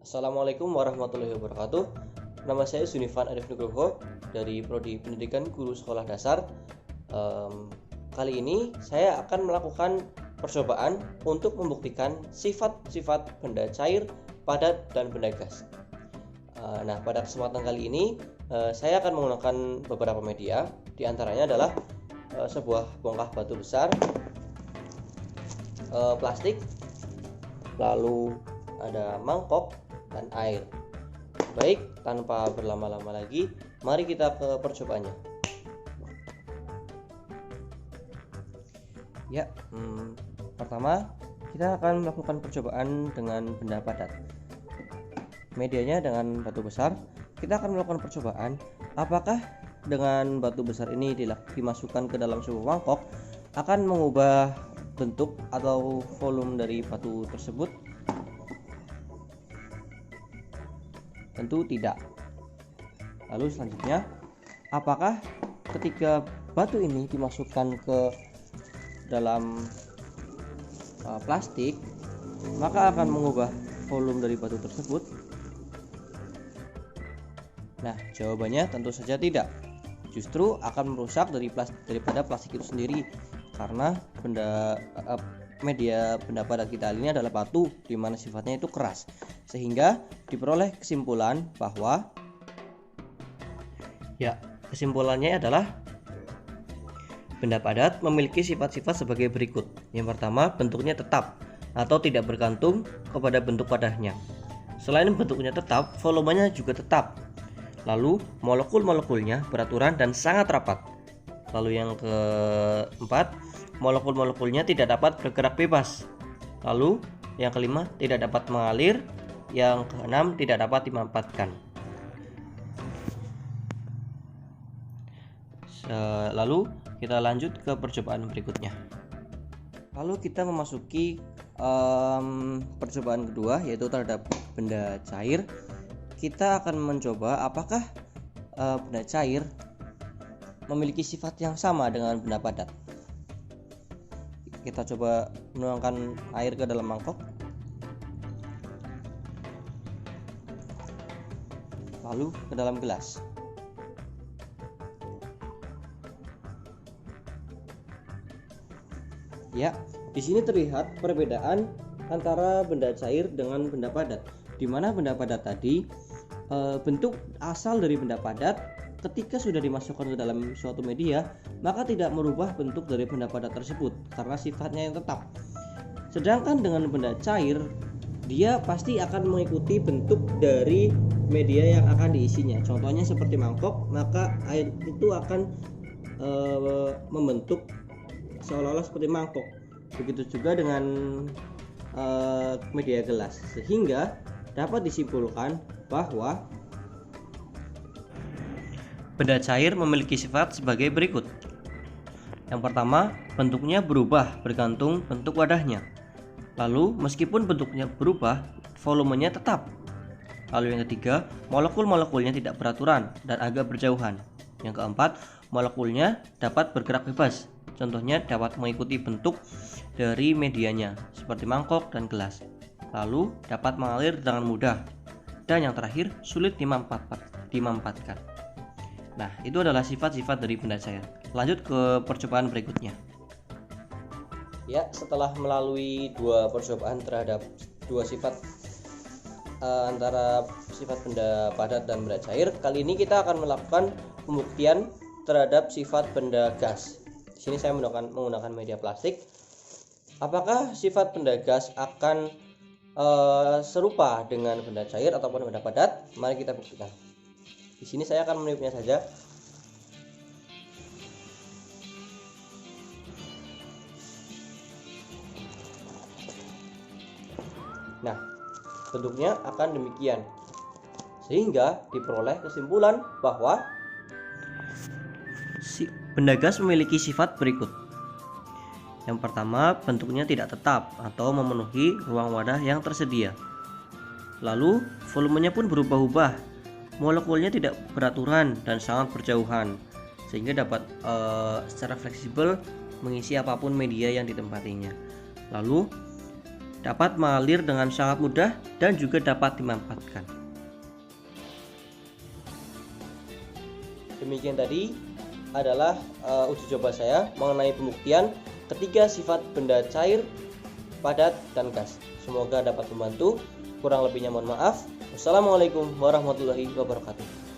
Assalamualaikum warahmatullahi wabarakatuh. Nama saya Zunifan Arif Nugroho dari Prodi Pendidikan Guru Sekolah Dasar. Kali ini saya akan melakukan percobaan untuk membuktikan sifat-sifat benda cair, padat, dan benda gas. Nah, pada kesempatan kali ini saya akan menggunakan beberapa media. Di antaranya adalah sebuah bongkah batu besar, plastik, lalu ada mangkok dan air. Baik, tanpa berlama-lama lagi, mari kita ke percobaannya. Ya, pertama kita akan melakukan percobaan dengan benda padat. Medianya dengan batu besar. Kita akan melakukan percobaan apakah dengan batu besar ini dimasukkan ke dalam sebuah mangkok akan mengubah bentuk atau volume dari batu tersebut. Tentu tidak. Lalu selanjutnya, apakah ketika batu ini dimasukkan ke dalam plastik maka akan mengubah volume dari batu tersebut? Nah, jawabannya tentu saja tidak. Justru akan merusak daripada plastik itu sendiri, karena media benda padat kita ini adalah batu, di mana sifatnya itu keras, sehingga diperoleh kesimpulan bahwa kesimpulannya adalah benda padat memiliki sifat-sifat sebagai berikut. Yang pertama, bentuknya tetap atau tidak bergantung kepada bentuk wadahnya. Selain bentuknya tetap, volumenya juga tetap. Lalu molekul-molekulnya beraturan dan sangat rapat. Lalu yang keempat, molekul-molekulnya tidak dapat bergerak bebas. Lalu yang kelima, tidak dapat mengalir. Yang keenam, tidak dapat dimampatkan. Lalu kita lanjut ke percobaan berikutnya. Lalu kita memasuki percobaan kedua, yaitu terhadap benda cair. Kita akan mencoba apakah benda cair memiliki sifat yang sama dengan benda padat. Kita coba menuangkan air ke dalam mangkok, lalu ke dalam gelas. Ya, di sini terlihat perbedaan antara benda cair dengan benda padat. Di mana benda padat tadi bentuk asal dari benda padat ketika sudah dimasukkan ke dalam suatu media maka tidak merubah bentuk dari benda padat tersebut karena sifatnya yang tetap. Sedangkan dengan benda cair, dia pasti akan mengikuti bentuk dari media yang akan diisinya. Contohnya seperti mangkok, maka air itu akan membentuk seolah-olah seperti mangkok. Begitu juga dengan media gelas, sehingga dapat disimpulkan bahwa benda cair memiliki sifat sebagai berikut. Yang pertama, bentuknya berubah bergantung bentuk wadahnya. Lalu, meskipun bentuknya berubah, volumenya tetap. Lalu yang ketiga, molekul-molekulnya tidak beraturan dan agak berjauhan. Yang keempat, molekulnya dapat bergerak bebas. Contohnya dapat mengikuti bentuk dari medianya, seperti mangkok dan gelas. Lalu, dapat mengalir dengan mudah. Dan yang terakhir, sulit dimampatkan. Nah, itu adalah sifat-sifat dari benda cair. Lanjut ke percobaan berikutnya. Ya, setelah melalui dua percobaan terhadap dua sifat antara sifat benda padat dan benda cair, kali ini kita akan melakukan pembuktian terhadap sifat benda gas. Di sini saya menggunakan media plastik. Apakah sifat benda gas akan serupa dengan benda cair ataupun benda padat? Mari kita buktikan. Di sini saya akan meniupnya saja. Nah, bentuknya akan demikian, sehingga diperoleh kesimpulan bahwa benda gas memiliki sifat berikut. Yang pertama, bentuknya tidak tetap atau memenuhi ruang wadah yang tersedia. Lalu, volumenya pun berubah-ubah. Molekulnya tidak beraturan dan sangat berjauhan, sehingga dapat secara fleksibel mengisi apapun media yang ditempatinya. Lalu dapat mengalir dengan sangat mudah dan juga dapat dimanfaatkan. Demikian tadi adalah uji coba saya mengenai pembuktian ketiga sifat benda cair, padat, dan gas. Semoga dapat membantu. Kurang lebihnya mohon maaf. Wassalamualaikum warahmatullahi wabarakatuh.